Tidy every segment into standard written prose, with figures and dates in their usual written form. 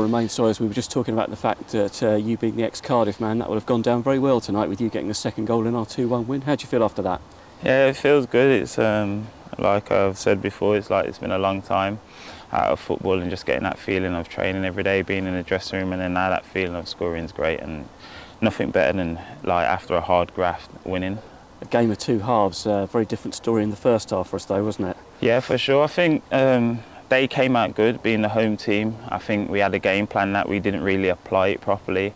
Romaine Sawyers, we were just talking about the fact that you being the ex-Cardiff man, that would have gone down very well tonight with you getting the second goal in our 2-1 win. How do you feel after that? Yeah, it feels good. It's like I've said before, it's been a long time out of football, and just getting that feeling of training every day, being in the dressing room, and then now that feeling of scoring is great, and nothing better than after a hard graft winning. A game of two halves, very different story in the first half for us though, wasn't it? Yeah, for sure. I think they came out good, being the home team. I think we had a game plan that we didn't really apply it properly.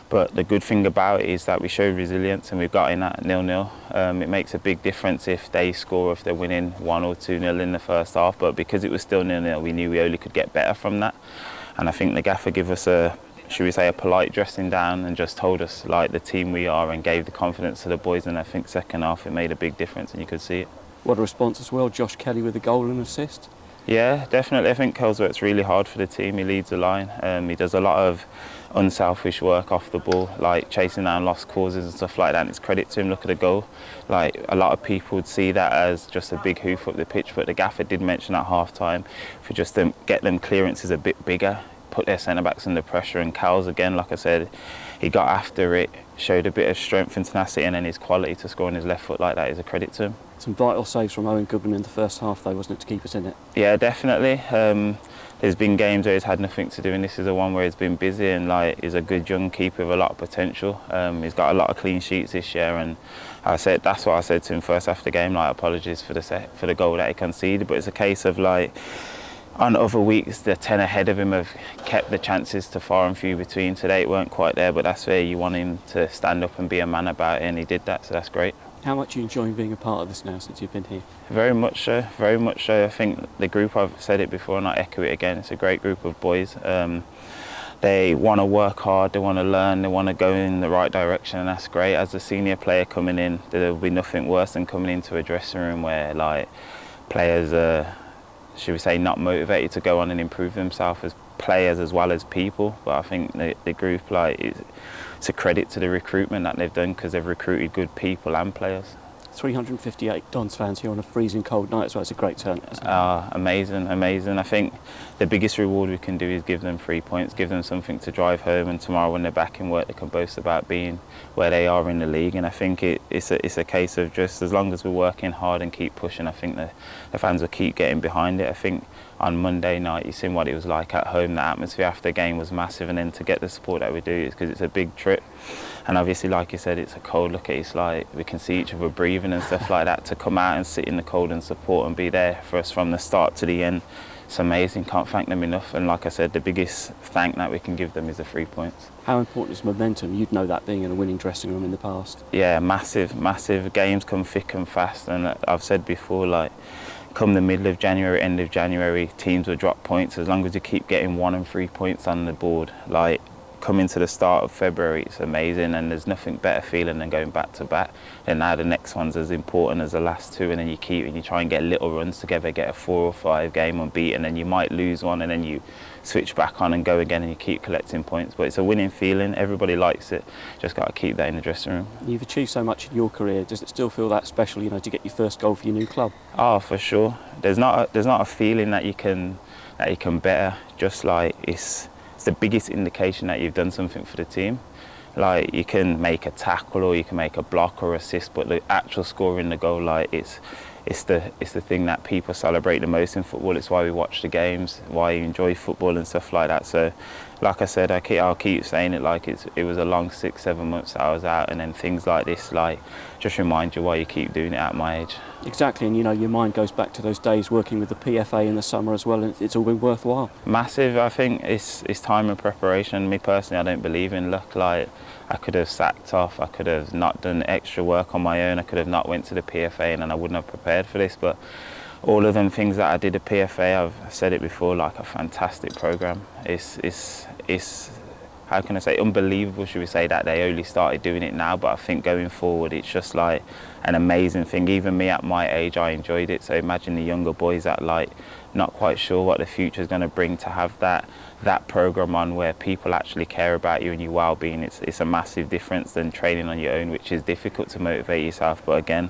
But the good thing about it is that we showed resilience, and we've got in at 0-0. It makes a big difference if they score, if they're winning 1 or 2-0 in the first half. But because it was still 0-0, we knew we only could get better from that. And I think the gaffer gave us a polite dressing down and just told us the team we are, and gave the confidence to the boys. And I think second half it made a big difference, and you could see it. What a response as well. Josh Kelly with a goal and assist. Yeah, definitely. I think Kel's works really hard for the team. He leads the line. He does a lot of unselfish work off the ball, like chasing down lost causes and stuff like that. And it's credit to him. Look at the goal. A lot of people would see that as just a big hoof up the pitch, but the gaffer did mention at half time for just to get them clearances a bit bigger, put their centre backs under pressure. And Cal's, again, like I said, he got after it, showed a bit of strength and tenacity, and then his quality to score on his left foot like that is a credit to him. Some vital saves from Owen Goodman in the first half though, wasn't it, to keep us in it? Yeah, definitely. There's been games where he's had nothing to do, and this is the one where he's been busy, and he's a good young keeper with a lot of potential. He's got a lot of clean sheets this year, and that's what I said to him first after the game. Apologies for the goal that he conceded, but it's a case of on other weeks, the 10 ahead of him have kept the chances to far and few between. Today it weren't quite there, but that's where you want him to stand up and be a man about it, and he did that, so that's great. How much are you enjoying being a part of this now since you've been here? Very much so, very much so. I think the group, I've said it before and I echo it again, it's a great group of boys. They want to work hard, they want to learn, they want to go in the right direction, and that's great. As a senior player coming in, there will be nothing worse than coming into a dressing room where players are, should we say, not motivated to go on and improve themselves as players as well as people. But I think the group, it's a credit to the recruitment that they've done, because they've recruited good people and players. 358 Dons fans here on a freezing cold night as well. It's a great turnout, isn't it? Amazing, amazing. I think the biggest reward we can do is give them 3 points, give them something to drive home, and tomorrow when they're back in work they can boast about being where they are in the league. And I think it's a case of just as long as we're working hard and keep pushing, I think the fans will keep getting behind it. I think on Monday night you seen what it was like at home. The atmosphere after the game was massive, and then to get the support that we do is because it's a big trip. And obviously, like you said, it's a cold look. It's we can see each other breathing and stuff like that. To come out and sit in the cold and support and be there for us from the start to the end, it's amazing. Can't thank them enough. And like I said, the biggest thank that we can give them is the 3 points. How important is momentum? You'd know that, being in a winning dressing room in the past. Yeah, massive, massive. Games come thick and fast, and I've said before, come the middle of January, end of January, teams will drop points. As long as you keep getting 1 and 3 points on the board, coming to the start of February, it's amazing, and there's nothing better feeling than going back to back. And now the next one's as important as the last two, and then you try and get little runs together, get a 4 or 5 game unbeaten, and then you might lose one, and then you switch back on and go again, and you keep collecting points. But it's a winning feeling, everybody likes it, just got to keep that in the dressing room. You've achieved so much in your career, does it still feel that special, to get your first goal for your new club? Oh, for sure. There's not a feeling that you can better, just it's the biggest indication that you've done something for the team. You can make a tackle, or you can make a block or assist, but the actual scoring the goal, it's the thing that people celebrate the most in football. It's why we watch the games, why you enjoy football and stuff like that. So, like I said, I'll keep saying it. It was a long 6-7 months that I was out, and then things like this, just remind you why you keep doing it at my age. Exactly, and your mind goes back to those days working with the PFA in the summer as well, and it's all been worthwhile. Massive. I think it's time and preparation. Me personally, I don't believe in luck. I could have sacked off, I could have not done extra work on my own, I could have not went to the PFA, and then I wouldn't have prepared for this. But all of them things that I did at PFA, I've said it before, a fantastic program. It's how can I say, unbelievable, should we say, that they only started doing it now. But I think going forward, it's just an amazing thing. Even me at my age, I enjoyed it. So imagine the younger boys that not quite sure what the future is going to bring, to have that program on where people actually care about you and your well-being. It's a massive difference than training on your own, which is difficult to motivate yourself. But again,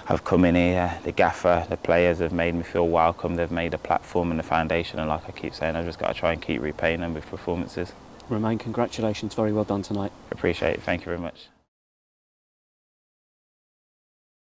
have come in here, the gaffer, the players have made me feel welcome. They've made a platform and a foundation, and like I keep saying, I've just got to try and keep repaying them with performances. Romaine, congratulations, very well done tonight. Appreciate it, thank you very much.